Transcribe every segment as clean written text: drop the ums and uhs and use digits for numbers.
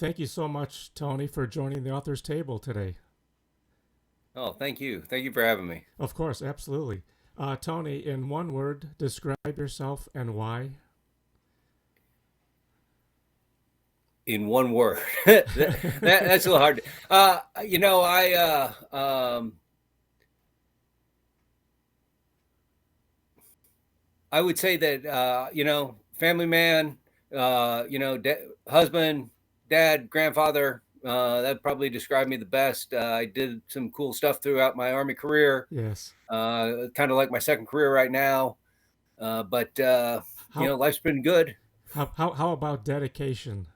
Thank you so much, Tony, for joining the author's table today. Oh, thank you. Thank you for having me. Of course, absolutely. Tony, in one word, describe yourself and why. In one word, that's a little hard. I would say that family man, husband, dad, grandfather. That probably described me the best. I did some cool stuff throughout my Army career. Yes. Kind of like my second career right now. But How life's been good. how about dedication?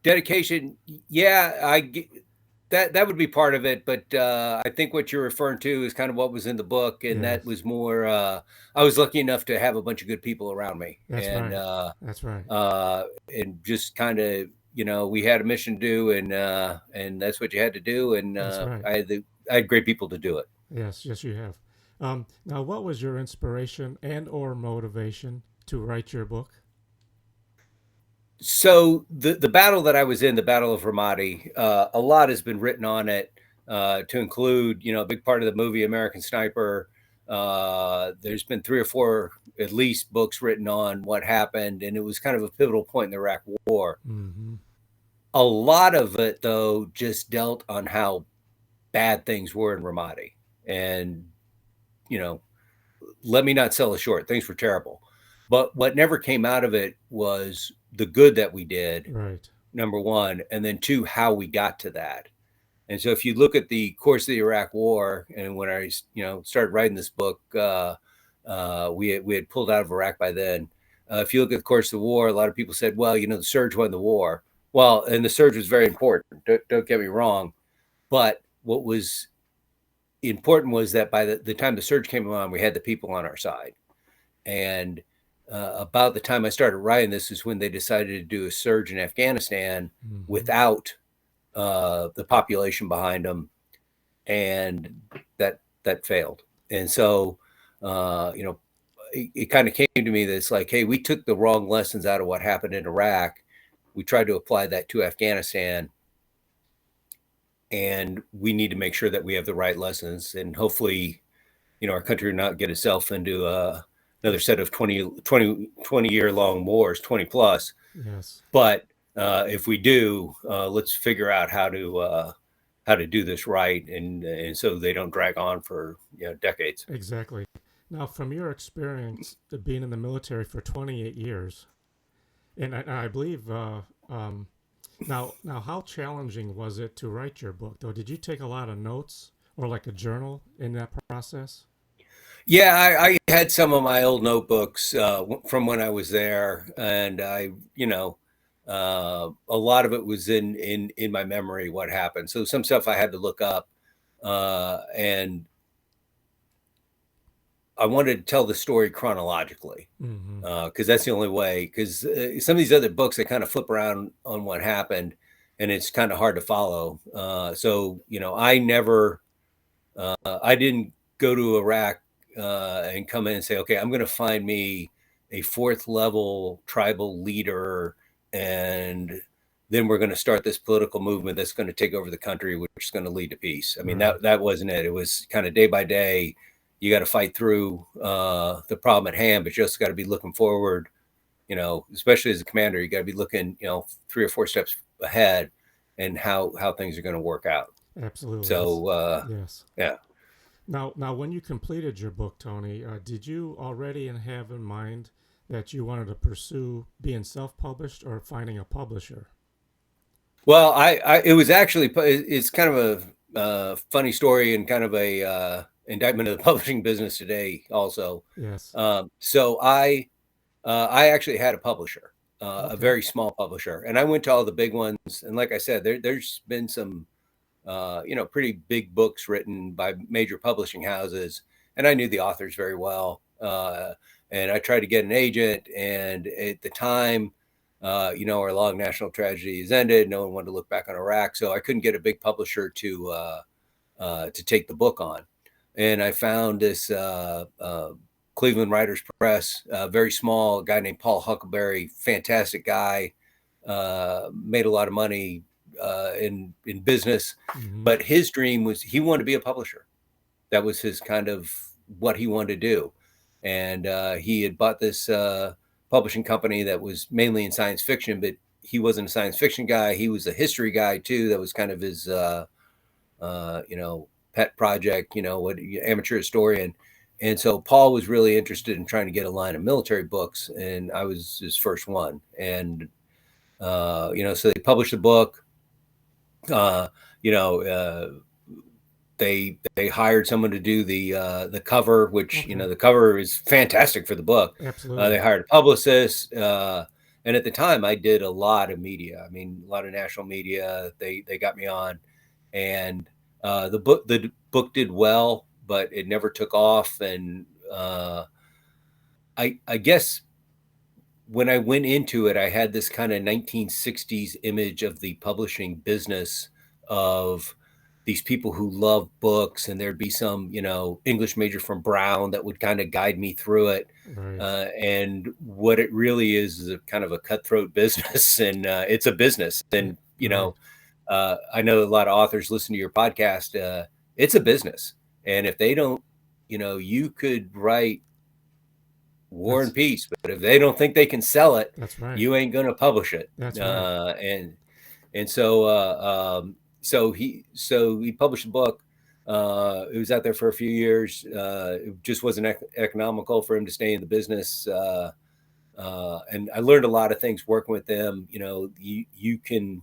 Dedication, yeah, that would be part of it, but I think what you're referring to is kind of what was in the book, and that Yes, was more. I was lucky enough to have a bunch of good people around me, that's right. That's right. and just kind of we had a mission to do, and that's what you had to do, and That's right. I had great people to do it. Yes, yes, you have. Now, what was your inspiration and or motivation to write your book? So the battle that I was in, the Battle of Ramadi, a lot has been written on it, to include a big part of the movie American Sniper. There's been three or four at least books written on what happened, and it was kind of a pivotal point in the Iraq War. Mm-hmm. A lot of it, though, just dealt on how bad things were in Ramadi, and you know, let me not sell it short. Things were terrible, but what never came out of it was the good that we did, Right. number one, and then two, how we got to that. And so if you look at the course of the Iraq War, and when I started writing this book, we had pulled out of Iraq by then. If you look at the course of the war, a lot of people said, well, the surge won the war. Well, and the surge was very important. Don't get me wrong, but what was important was that by the time the surge came along, we had the people on our side. And about the time I started writing this is when they decided to do a surge in Afghanistan Mm-hmm. without the population behind them, and that failed. And so, it kind of came to me that it's like, hey, we took the wrong lessons out of what happened in Iraq. We tried to apply that to Afghanistan, and we need to make sure that we have the right lessons, and hopefully, our country will not get itself into another set of 20 year long wars, 20 plus. Yes. But if we do, let's figure out how to do this right, and so they don't drag on for decades. Exactly. Now, from your experience to being in the military for 28 years, and I believe now, how challenging was it to write your book? Though, did you take a lot of notes or like a journal in that process? Yeah, I had some of my old notebooks from when I was there, and a lot of it was in my memory what happened. So some stuff I had to look up, and I wanted to tell the story chronologically, Mm-hmm. because that's the only way. Because some of these other books, they kind of flip around on what happened, and it's kind of hard to follow. So I didn't go to Iraq and come in and say, okay, I'm going to find me a fourth level tribal leader, and then we're going to start this political movement that's going to take over the country, which is going to lead to peace. I mean, Right. that wasn't it. It was kind of day by day. You got to fight through the problem at hand, but you just got to be looking forward. Especially as a commander, you got to be looking, three or four steps ahead, and how things are going to work out. Absolutely. Yes. So Yes. yeah. Now, when you completed your book, Tony, did you already have in mind that you wanted to pursue being self-published or finding a publisher? Well, it was actually, it's kind of a funny story, and kind of a indictment of the publishing business today also. Yes. So I actually had a publisher, a Okay. very small publisher, and I went to all the big ones. And like I said, there's been some pretty big books written by major publishing houses, and I knew the authors very well. And I tried to get an agent, and at the time, our long national tragedy has ended. No one wanted to look back on Iraq, so I couldn't get a big publisher to take the book on. And I found this Cleveland Writers Press, very small, a guy named Paul Huckleberry, fantastic guy. made a lot of money in business, Mm-hmm. but his dream was he wanted to be a publisher. That was his kind of what he wanted to do, and he had bought this publishing company that was mainly in science fiction, but he wasn't a science fiction guy. He was a history guy too. That was kind of his pet project. What amateur historian. And so Paul was really interested in trying to get a line of military books, and I was his first one. And so they published a book. Uh, you know, uh, they hired someone to do the cover, which Okay. the cover is fantastic for the book. They Absolutely. hired a publicist, and at the time I did a lot of media. I mean, a lot of national media. They got me on, and the book did well, but it never took off. And I guess when I went into it, I had this kind of 1960s image of the publishing business, of these people who love books, and there'd be some, English major from Brown that would kind of guide me through it. Right. And what it really is a kind of a cutthroat business, and it's a business. Yeah. And Right. I know a lot of authors listen to your podcast. It's a business, and if they don't, you could write War and That's Peace, but if they don't think they can sell it, that's right. you ain't gonna publish it. That's right. And so he published a book. It was out there for a few years. It just wasn't economical for him to stay in the business. And I learned a lot of things working with them. You can,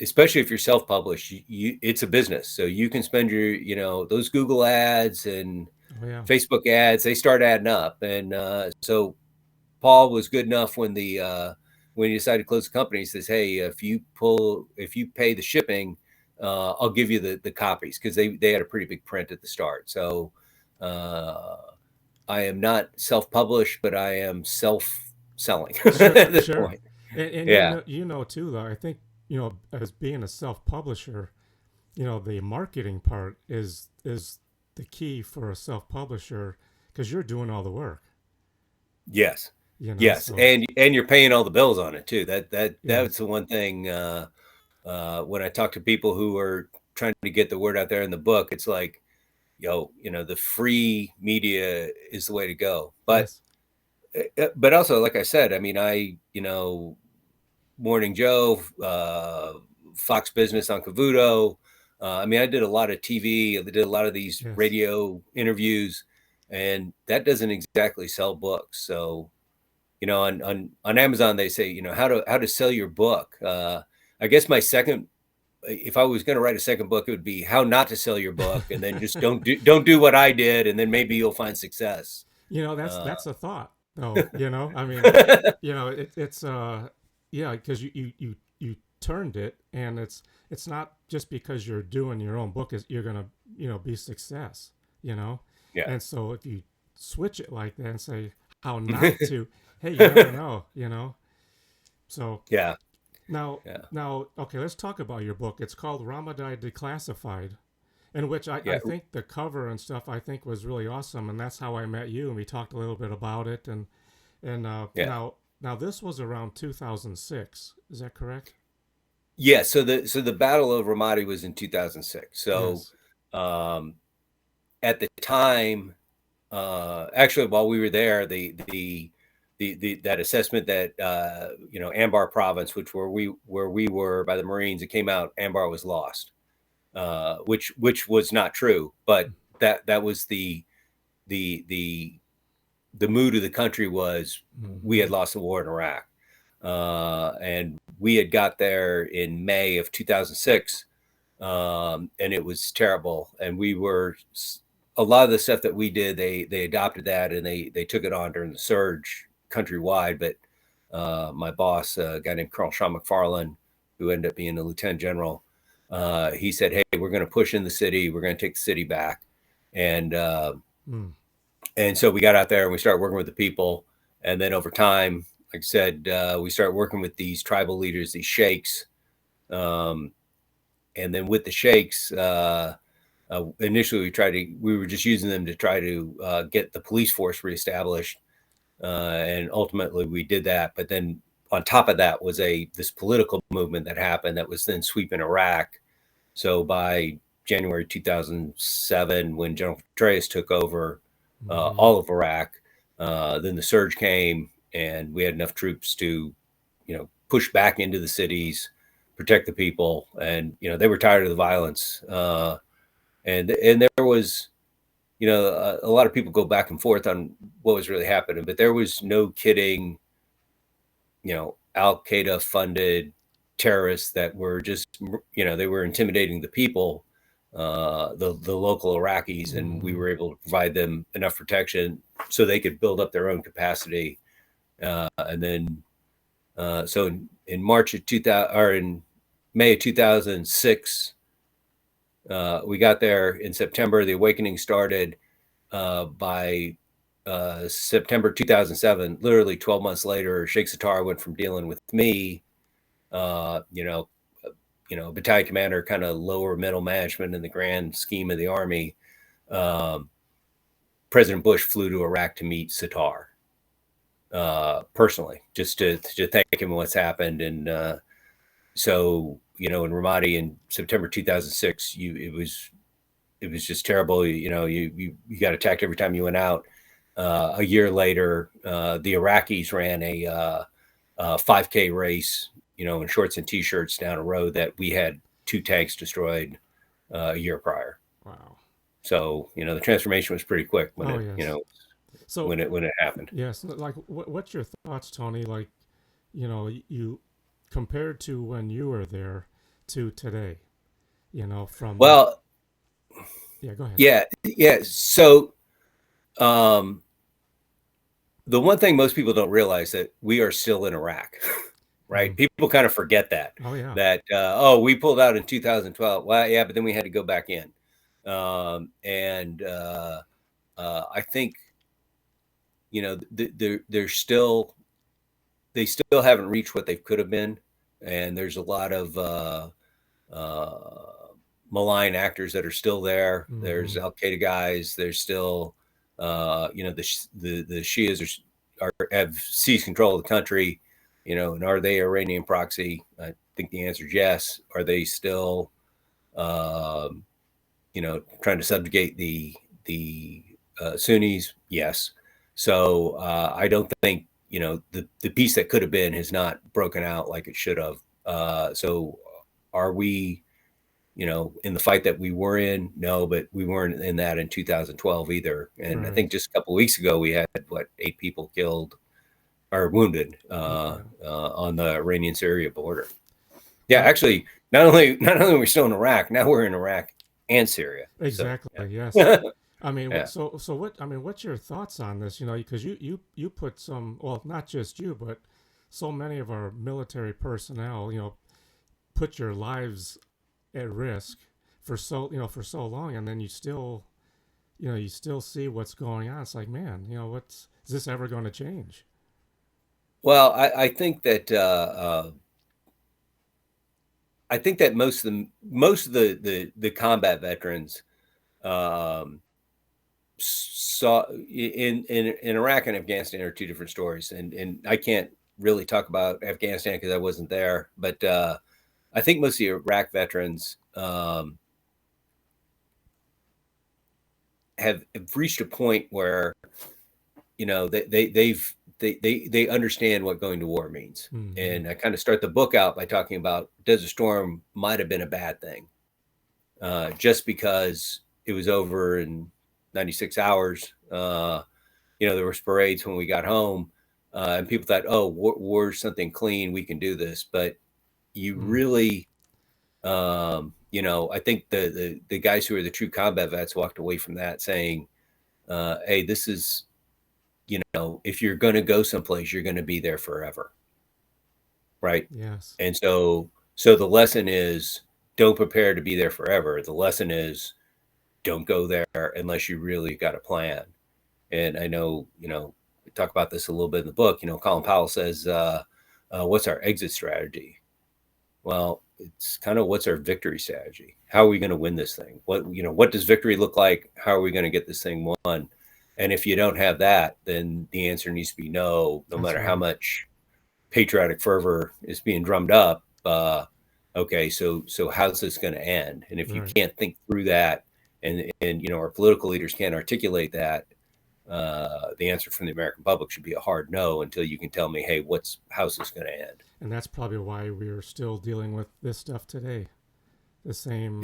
especially if you're self-published, it's a business, so you can spend those Google ads and Oh yeah. Facebook ads, they start adding up. And so Paul was good enough when he decided to close the company. He says, "Hey, if you pay the shipping, I'll give you the copies," because they had a pretty big print at the start. So uh, I am not self-published, but I am self-selling Sure. at this Sure. point. And Yeah. you know too though. I think as being a self-publisher, the marketing part is the key for a self-publisher because you're doing all the work. Yes. Yes, So and you're paying all the bills on it too. That's yes. the one thing. When I talk to people who are trying to get the word out there in the book, it's like, the free media is the way to go. But Yes. also, like I said, I mean, Morning Joe, Fox Business on Cavuto. I mean, I did a lot of TV. I did a lot of these Yes. radio interviews, and that doesn't exactly sell books. So, on Amazon, they say, how to sell your book. I guess my second, if I was going to write a second book, it would be how not to sell your book, and then just don't do what I did, and then maybe you'll find success. Uh, That's a thought though. I mean, it's yeah, because you turned it, and it's not just because you're doing your own book is you're gonna be success. You know, yeah. and so if you switch it like that and say how not to, hey, you never know. So Yeah. now Yeah. okay, let's talk about your book. It's called Ramadai Declassified, in which I Yeah. think the cover and stuff I think was really awesome, and that's how I met you, and we talked a little bit about it, and Yeah. now this was around 2006, is that correct? Yeah. So the Battle of Ramadi was in 2006. So Yes. um, at the time, actually, while we were there, that assessment that Anbar province, which where we were by the Marines, it came out Anbar was lost, which was not true, but that was the mood of the country was we Mm-hmm. had lost the war in Iraq, and we had got there in May of 2006, and it was terrible. And we were a lot of the stuff that we did, they adopted that, and they took it on during the surge countrywide. But my boss, a guy named Colonel Sean McFarland, who ended up being a lieutenant general, he said, "Hey, we're going to push in the city. We're going to take the city back." And Mm. and so we got out there and we started working with the people. And then over time, like I said, we started working with these tribal leaders, these sheikhs. Um, and then with the sheikhs, initially we were just using them to try to get the police force reestablished. And ultimately we did that. But then on top of that was this political movement that happened that was then sweeping Iraq. So by January 2007, when General Petraeus took over all of Iraq, then the surge came, and we had enough troops to, push back into the cities, protect the people, and they were tired of the violence. And there was, a lot of people go back and forth on what was really happening, but there was no kidding, Al Qaeda funded terrorists that were just, they were intimidating the people, the local Iraqis, and we were able to provide them enough protection so they could build up their own capacity. And then, so in March of 2000, or in May of 2006, we got there in September. The awakening started by September 2007. Literally 12 months later, Sheikh Sattar went from dealing with me, battalion commander, kind of lower middle management in the grand scheme of the Army. President Bush flew to Iraq to meet Sattar personally, just to thank him for what's happened. And so, in Ramadi in September 2006, it was just terrible. You got attacked every time you went out. A year later, the Iraqis ran a 5K race, in shorts and T-shirts down a road that we had 2 tanks destroyed a year prior. Wow. So, the transformation was pretty quick when so when it happened. Yes. Like, what's your thoughts, Tony? Like, you compared to when you were there to today, from. Well, yeah, go ahead. Yeah. So, the one thing most people don't realize that we are still in Iraq, right? People kind of forget that. Oh yeah. That we pulled out in 2012. Well, yeah, but then we had to go back in, and I think, they're still, they still haven't reached what they could have been, and there's a lot of malign actors that are still there. There's Al Qaeda guys. There's still, the Shias have seized control of the country, and are they Iranian proxy? I think the answer is yes. Are they still, trying to subjugate the Sunnis? Yes. So I don't think, the piece that could have been has not broken out like it should have. So are we, in the fight that we were in? No, but we weren't in that in 2012 either. And I think just a couple of weeks ago, we had 8 people killed or wounded on the Iranian-Syria border. Yeah, actually, not only are we still in Iraq, now we're in Iraq and Syria. Exactly. So, yeah. Yes. I mean, so what? I mean, what's your thoughts on this? Because you put some, well, not just you, but so many of our military personnel, put your lives at risk for so long, and then you still see what's going on. It's like, man, is this ever going to change? Well, I think that most of the combat veterans saw in Iraq and Afghanistan are 2 different stories, and I can't really talk about Afghanistan because I wasn't there, but I think most of the Iraq veterans have reached a point where they understand what going to war means. And I kind of start the book out by talking about Desert Storm might have been a bad thing, just because it was over in 96 hours. There were parades when we got home, and people thought, oh, war's something clean, we can do this. But you really, I think the guys who are the true combat vets walked away from that saying, hey, this is, if you're going to go someplace, you're going to be there forever. Right. Yes. And so the lesson is, don't prepare to be there forever. The lesson is, don't go there unless you really got a plan. And I know, we talk about this a little bit in the book. Colin Powell says, what's our exit strategy? Well, it's kind of, what's our victory strategy? How are we going to win this thing? What does victory look like? How are we going to get this thing won? And if you don't have that, then the answer needs to be no, no matter how much patriotic fervor is being drummed up. Okay, so how's this going to end? And if you Right. can't think through that, and our political leaders can't articulate that, the answer from the American public should be a hard no until you can tell me, hey, how's this going to end? And that's probably why we're still dealing with this stuff today. The Yeah, same.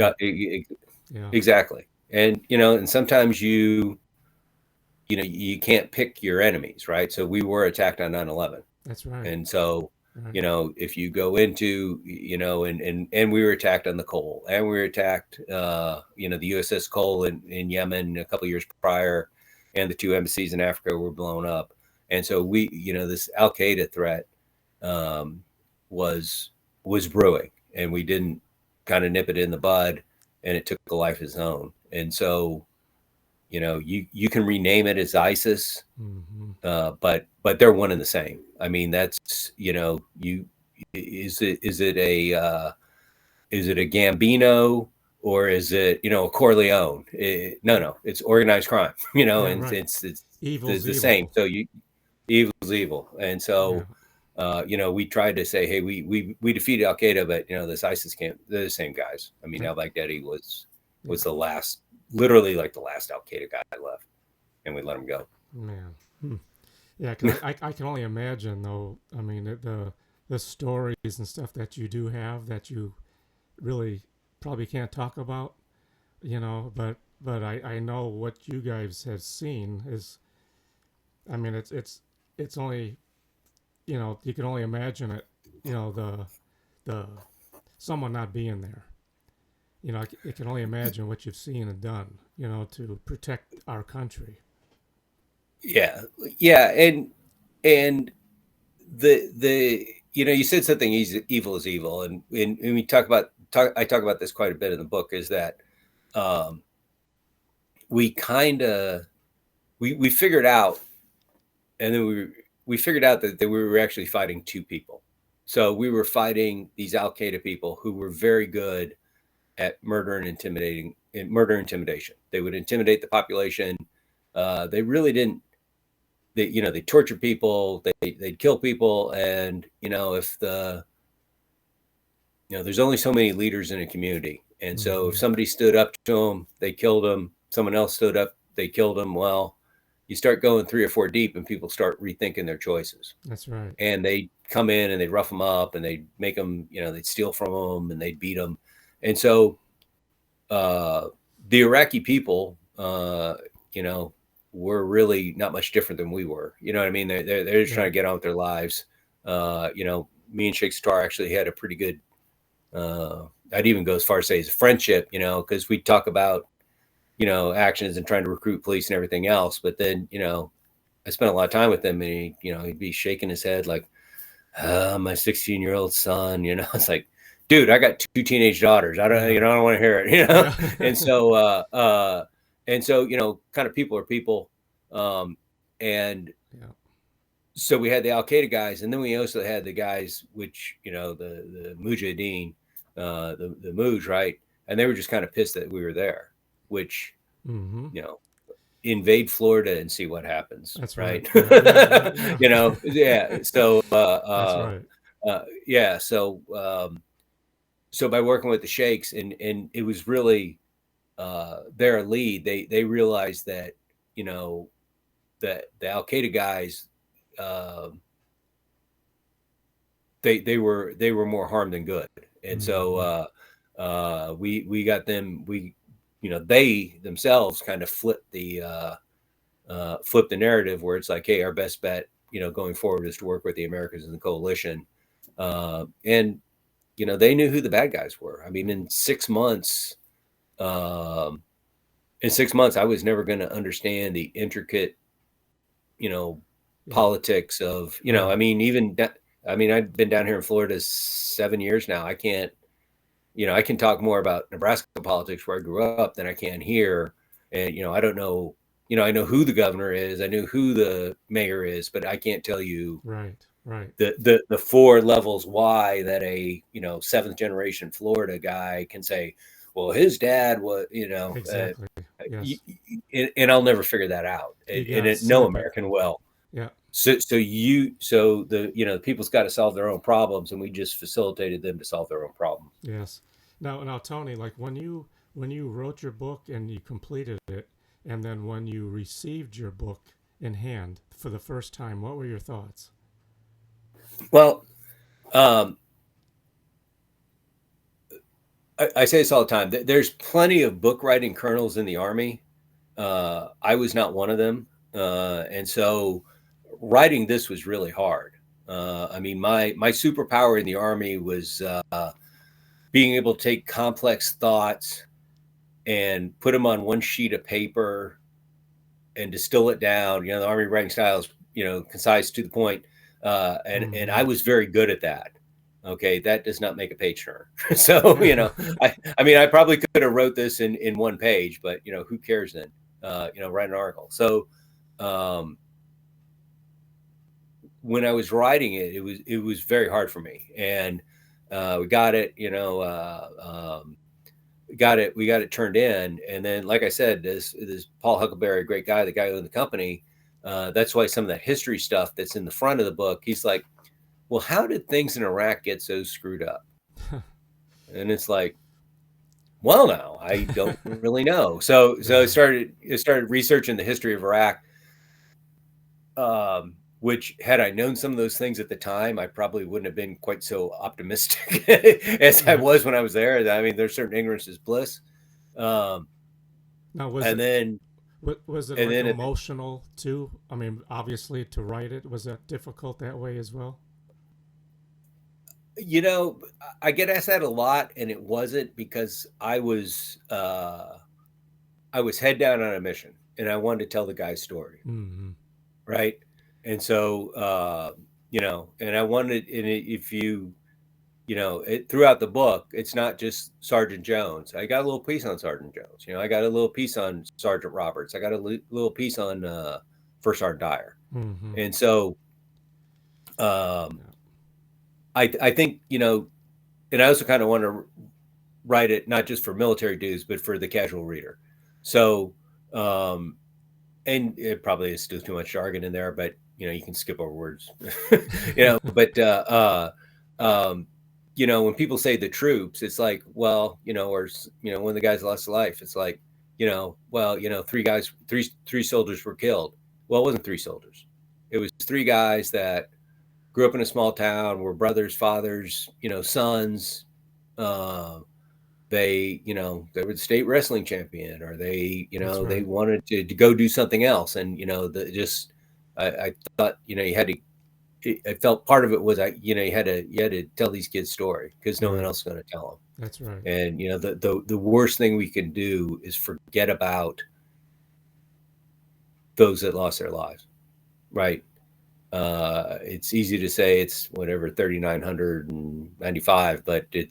Yeah. exactly. And and sometimes you can't pick your enemies, right? So we were attacked on 9/11. That's right. And so, Right. if you go into, and we were attacked on the coal, and we were attacked, the USS Cole in Yemen a couple of years prior, and the 2 embassies in Africa were blown up. And so this Al Qaeda threat um, was brewing, and we didn't kind of nip it in the bud, and it took a life of its own. And so, you can rename it as ISIS, Mm-hmm. but they're one and the same. I mean, that's you is it a Gambino, or is it a Corleone? No, it's organized crime. Yeah. And Right. it's Evil's the evil. same. So evil's evil, and Yeah. so we tried to say, hey, we defeated Al Qaeda, but this ISIS camp, they're the same guys. I mean, Yeah. Al Baghdadi was Yeah. the last, literally like the last Al Qaeda guy left, and we let him go. Man. Hmm. Yeah, because I can only imagine though. I mean, the stories and stuff that you do have that you really probably can't talk about, but I know what you guys have seen is. I mean, it's only you can only imagine it. The someone not being there. I can only imagine what you've seen and done. To protect our country. Yeah, yeah, and the you said something evil is evil, and we I talk about this quite a bit in the book, is that um, we kind of we figured out, and then we figured out that we were actually fighting two people. So we were fighting these Al Qaeda people who were very good at murder and intimidation. They would intimidate the population. They really didn't. They torture people. They'd kill people, and if there's only so many leaders in a community, and so if Mm-hmm. somebody stood up to them, they killed them. Someone else stood up, they killed them. Well, you start going 3 or 4 deep, and people start rethinking their choices, That's right. and they come in and they rough them up, and they make them, they'd steal from them, and they'd beat them. And so the Iraqi people, were really not much different than we were. You know what I mean? They're just trying Right. to get on with their lives. Me and Sheikh Sattar actually had a pretty good. I'd even go as far as say, as a friendship. Because we talk about actions and trying to recruit police and everything else. But then I spent a lot of time with him, and he'd be shaking his head like, my 16-year-old son. It's like, dude, I got 2 teenage daughters. I don't, Yeah. I don't want to hear it. Yeah. And so, kind of people are people. And Yeah. so we had the Al Qaeda guys, and then we also had the guys, which, the Mujahideen, the Muj, right? And they were just kind of pissed that we were there, which, Mm-hmm. invade Florida and see what happens. That's Right. right. Yeah. Yeah. Yeah. Yeah. So, That's right. yeah. So by working with the sheikhs, and it was really their lead, they realized that that the Al Qaeda guys, uh, they were more harm than good, and Mm-hmm. so we got them. They themselves kind of flipped the narrative, where it's like, hey, our best bet going forward is to work with the Americans and the coalition, and they knew who the bad guys were. I mean, um, in 6 months, I was never going to understand the intricate, Yeah. politics of, I Right. mean, I've been down here in Florida 7 years now. I can't, I can talk more about Nebraska politics where I grew up than I can here. And, I don't know, I know who the governor is. I know who the mayor is, but I can't tell you Right. Right. the 4 levels why that a 7th generation Florida guy can say, well, his dad was, Exactly. Yes. and I'll never figure that out, He and got no sympathy. American will. Yeah. So the people's got to solve their own problems, and we just facilitated them to solve their own problems. Yes. Now, Tony, like when you wrote your book and you completed it, and then when you received your book in hand for the first time, what were your thoughts? Well, um, I say this all the time. There's plenty of book writing colonels in the Army. I was not one of them, and so writing this was really hard. I mean, my superpower in the Army was being able to take complex thoughts and put them on one sheet of paper and distill it down. The Army writing style is concise to the point, and Mm-hmm. I was very good at that. Okay, that does not make a page turner. So I mean, I probably could have wrote this in one page, but who cares then? Write an article. So um, when I was writing it, it was very hard for me, and we got it. We got it turned in, and then, like I said, this Paul Huckleberry, a great guy, the guy who owned the company. That's why some of that history stuff that's in the front of the book, he's like, "Well, how did things in Iraq get so screwed up?" And it's like, well, now I don't really know. So I started researching the history of Iraq. Which, had I known some of those things at the time, I probably wouldn't have been quite so optimistic as I Right. was when I was there. I mean, there's certain ignorance is bliss. Um, Now, was and it then was it and like then emotional too? I mean, obviously to write it was that difficult that way as well. you know, I get asked that a lot, and it wasn't, because I was head down on a mission, and I wanted to tell the guy's story, Mm-hmm. right? And so, and I wanted, and if throughout the book, it's not just Sergeant Jones. I got a little piece on Sergeant Jones. I got a little piece on Sergeant Roberts. I got a little piece on First Sergeant Dyer. Mm-hmm. And so, um, Yeah. I think, and I also kind of want to write it not just for military dudes, but for the casual reader. So, um, and it probably is still too much jargon in there, but you can skip over words, but um, when people say the troops, it's like, well, or one of the guys lost life. It's like, well, three soldiers were killed. Well, it wasn't three soldiers. It was three guys that grew up in a small town, were brothers, fathers, sons. Uh, they were the state wrestling champion, or That's they right. wanted to go do something else. And I thought, you had to, I felt part of it was, you had to tell these kids story, because no one Right. else is going to tell That's right. them. And the worst thing we can do is forget about those that lost their lives, right? It's easy to say it's whatever 3,995, but it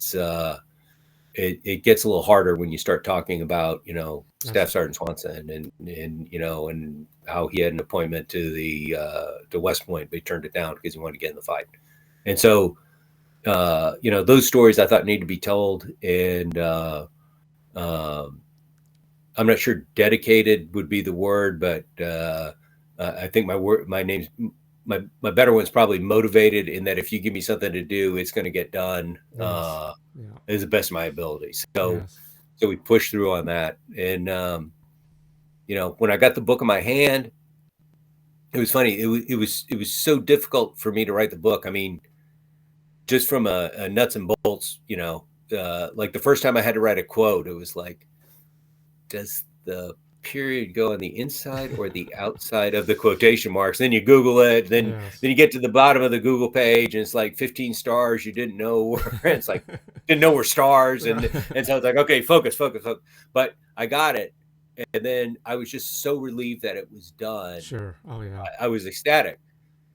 gets a little harder when you start talking about That's Staff Sergeant Swanson, and how he had an appointment to West Point, but he turned it down because he wanted to get in the fight. And so those stories I thought need to be told. And um, I'm not sure dedicated would be the word, but I think my name's my better one's probably motivated, in that if you give me something to do, it's going to get done. yes. Yeah. Is the best of my ability. So Yes. so we pushed through on that. And when I got the book in my hand, it was funny. It was so difficult for me to write the book. I mean, just from a nuts and bolts, like the first time I had to write a quote, it was like, does the period go on the inside or the outside of the quotation marks? Then you Google it, then Yes. you get to the bottom of the Google page, and it's like 15 stars you didn't know were, it's like, didn't know were stars. And so it's like, okay, focus. But I got it. And then I was just so relieved that it was done. Sure. Oh yeah. I was ecstatic.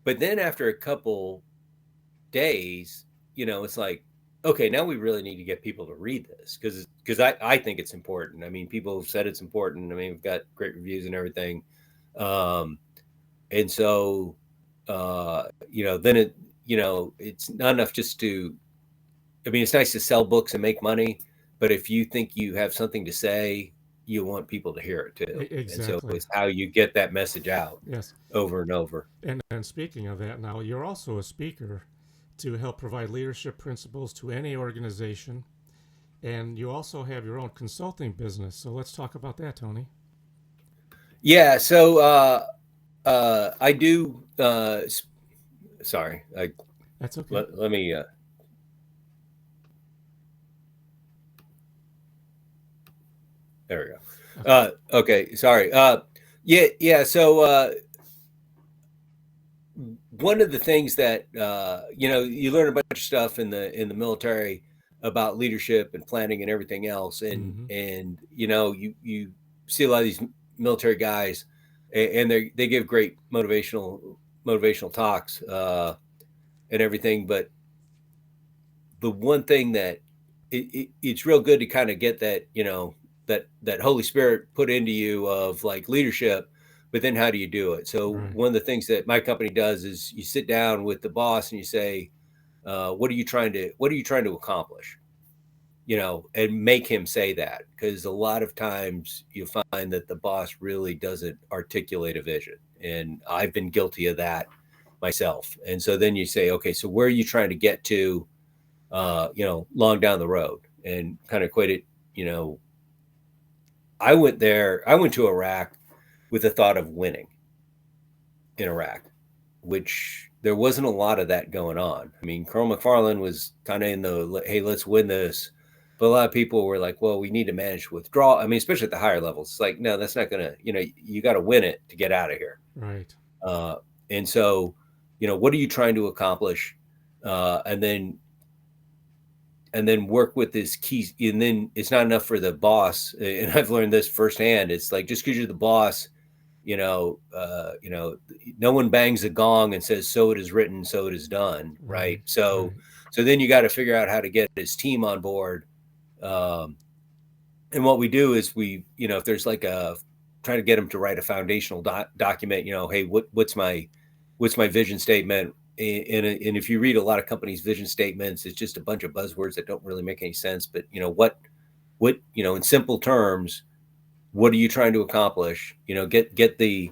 But then after a couple days, it's like, okay, now we really need to get people to read this, because I think it's important. I mean, people have said it's important. I mean, we've got great reviews and everything. Um, and so, then it's not enough just to, I mean, it's nice to sell books and make money, but if you think you have something to say, you want people to hear it too. And so Exactly. it's how you get that message out Yes. over and over. And speaking of that, now you're also a speaker to help provide leadership principles to any organization, and you also have your own consulting business. So let's talk about that, Tony. Yeah. So I do. Sorry. That's okay. Let me. There we go. Okay. Okay. Sorry. Yeah. Yeah. So one of the things that you learn a bunch of stuff in the military about leadership and planning and everything else, and Mm-hmm. you see a lot of these military guys, and they give great motivational talks and everything, but the one thing that it's real good to kind of get that that Holy Spirit put into you of like leadership, but then how do you do it? So Right. one of the things that my company does is you sit down with the boss and you say, what are you trying to accomplish? And make him say that, because a lot of times you find that the boss really doesn't articulate a vision, and I've been guilty of that myself. And so then you say, okay, so where are you trying to get to long down the road, and kind of equate it. I went there, I went to Iraq with the thought of winning in Iraq, which there wasn't a lot of that going on. I mean, Colonel McFarland was kind of in the, hey, let's win this. But a lot of people were like, well, we need to manage withdrawal. I mean, especially at the higher levels. It's like, no, that's not going to, you got to win it to get out of here. Right. Uh, and so, what are you trying to accomplish? And then work with this key. And then it's not enough for the boss, and I've learned this firsthand. It's like, just because you're the boss, no one bangs a gong and says, so it is written, so it is done. Right. Right. So Right. so then you got to figure out how to get his team on board. And what we do is if there's like trying to get them to write a foundational document, hey, what's my vision statement? And if you read a lot of companies' vision statements, it's just a bunch of buzzwords that don't really make any sense. But what in simple terms, what are you trying to accomplish? Get the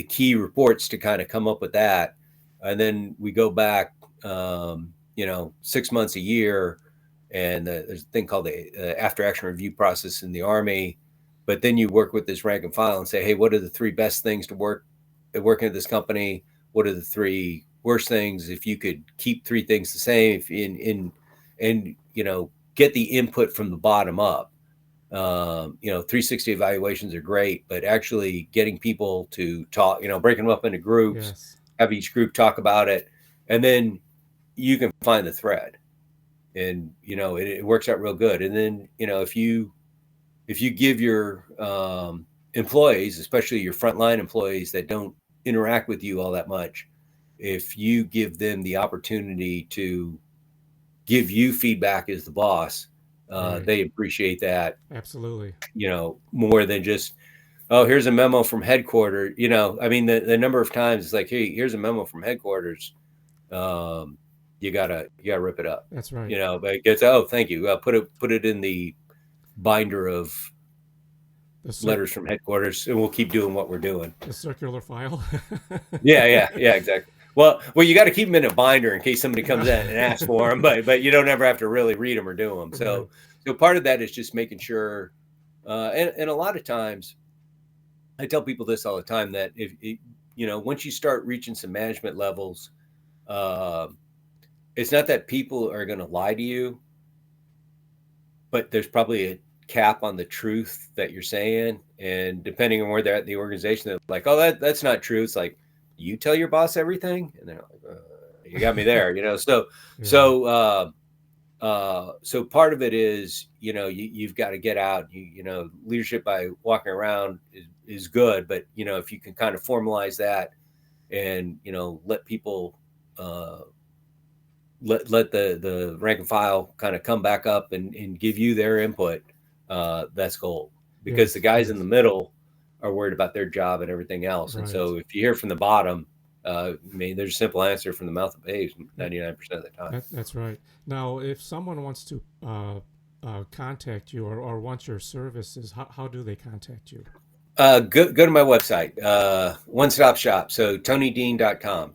key reports to kind of come up with that, and then we go back, 6 months, a year, and there's a thing called the after action review process in the Army. But then you work with this rank and file and say, hey, what are the three best things to working at this company? What are the three worst things? If you could keep three things the same, and get the input from the bottom up. 360 evaluations are great, but actually getting people to talk, breaking them up into groups, Yes. have each group talk about it, and then you can find the thread, and it works out real good. And then if you give your employees, especially your frontline employees that don't interact with you all that much, if you give them the opportunity to give you feedback as the boss, Right. they appreciate that, Absolutely. more than just, oh, here's a memo from headquarters. I mean, the number of times it's like, hey, here's a memo from headquarters. You gotta rip it up. That's right. But it gets, oh, thank you. Put it in the binder of The cir- letters from headquarters, and we'll keep doing what we're doing. the circular file. Yeah, exactly. Well, you got to keep them in a binder in case somebody comes in and asks for them, but you don't ever have to really read them or do them. Right. So part of that is just making sure, and a lot of times, I tell people this all the time, that if once you start reaching some management levels, uh, it's not that people are going to lie to you, but there's probably a cap on the truth that you're saying, and depending on where they're at in the organization, they're like, oh, that's not true. It's like, you tell your boss everything, and they're like, you got me there. so Yeah. so so part of it is, you've got to get out. Leadership by walking around is good, but if you can kind of formalize that, and let people, let the rank and file kind of come back up and give you their input, that's gold. Because the Yes. guys in the Yes. middle are worried about their job and everything else. And Right. so if you hear from the bottom, I mean, there's a simple answer from the mouth of babes Yeah. 99% of the time. That's right. Now, if someone wants to contact you or want your services, how do they contact you? Go to my website, one stop shop. So tonydeane.com,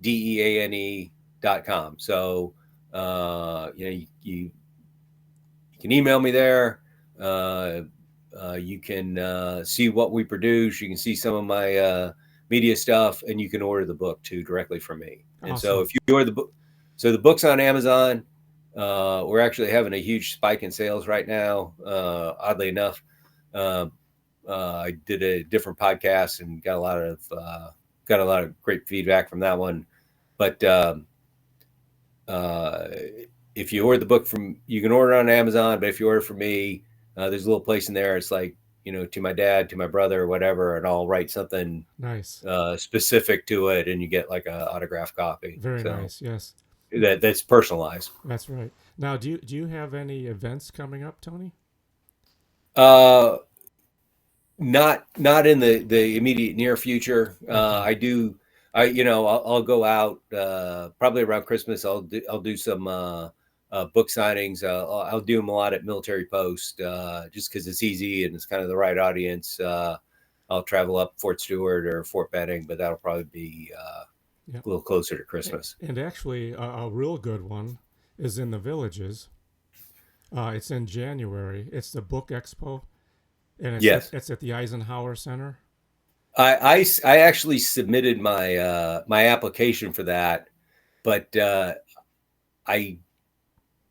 TonyDeane.com. So, you can email me there. Uh, you can see what we produce. You can see some of my media stuff, and you can order the book too directly from me. And so Awesome. if you order the book, so the book's on Amazon. We're actually having a huge spike in sales right now. Oddly enough, uh, I did a different podcast and got a lot of great feedback from that one. But uh, if you order the book from, you can order it on Amazon, but if you order from me, there's a little place in there. It's like, to my dad, to my brother, or whatever, and I'll write something Nice. specific to it, and you get like a autographed copy. Very So nice. Yes. that's personalized. That's right. Now, do you have any events coming up, Tony? Uh, not in the immediate near future. Okay. I do. I'll go out probably around Christmas. I'll do some book signings. I'll do them a lot at Military Post just because it's easy and it's kind of the right audience. I'll travel up Fort Stewart or Fort Benning, but that'll probably be Yeah. a little closer to Christmas. And actually, a real good one is in the Villages. It's in January. It's the Book Expo, and Yes, it's at the Eisenhower Center. I actually submitted my application for that, but I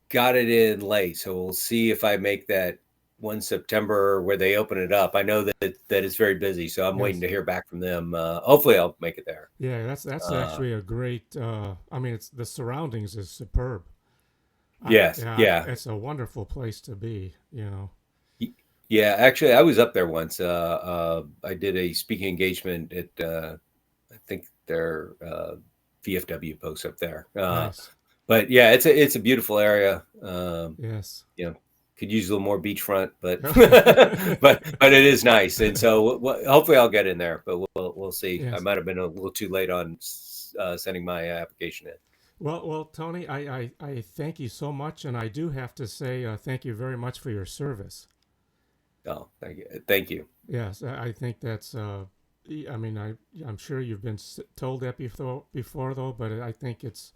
got it in late, so we'll see if I make that one September where they open it up. I know that it's very busy, so I'm waiting Yes. to hear back from them. Hopefully, I'll make it there. Yeah, that's Uh, actually a great. I mean, it's the surroundings is superb. yes, Yeah, yeah, it's a wonderful place to be. yeah. Actually, I was up there once. I did a speaking engagement at I think their VFW post up there. Nice. But yeah, it's a beautiful area. Yes. You know, could use a little more beachfront, but but it is nice, and so hopefully I'll get in there. But we'll see. I Yes. might have been a little too late on sending my application in. Well, Tony, I thank you so much, and I do have to say thank you very much for your service. Oh, thank you, thank you. Yes, I think that's. I mean, I'm sure you've been told that before though, but I think it's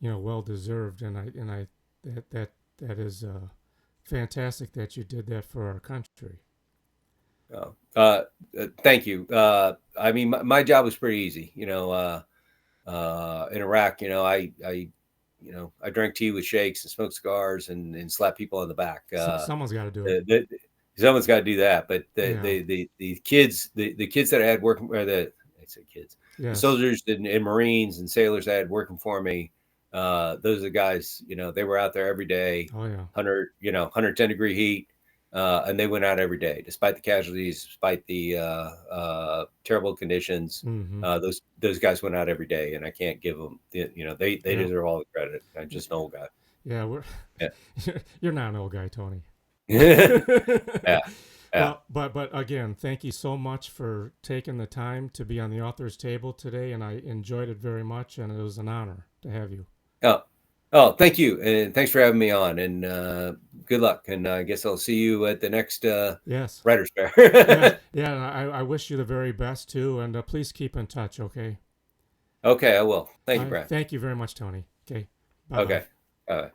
well deserved, and I that is fantastic that you did that for our country. Oh, thank you. I mean, my job was pretty easy. In Iraq, I drank tea with sheikhs and smoked cigars and slapped people on the back. Someone's got to do it. The, the, someone's got to do that. But Yeah. the kids, the kids that I had working, or I say kids, the Yes. soldiers and Marines and sailors I had working for me, those are the guys, they were out there every day, Oh yeah. 110-degree heat. And they went out every day, despite the casualties, despite the terrible conditions. Mm-hmm. Those guys went out every day, and I can't give them. They Yeah. deserve all the credit. I'm just an old guy. Yeah. We're. Yeah, You're not an old guy, Tony. yeah, yeah. Well, but again, thank you so much for taking the time to be on the author's table today, and I enjoyed it very much, and it was an honor to have you. Oh, oh, thank you, and thanks for having me on. And good luck. And I guess I'll see you at the next Yes. writers fair. Yeah. Yeah. And I wish you the very best too, and please keep in touch. Okay. Okay, I will. Thank All you, right. Brad. Thank you very much, Tony. Okay. Bye bye. Okay.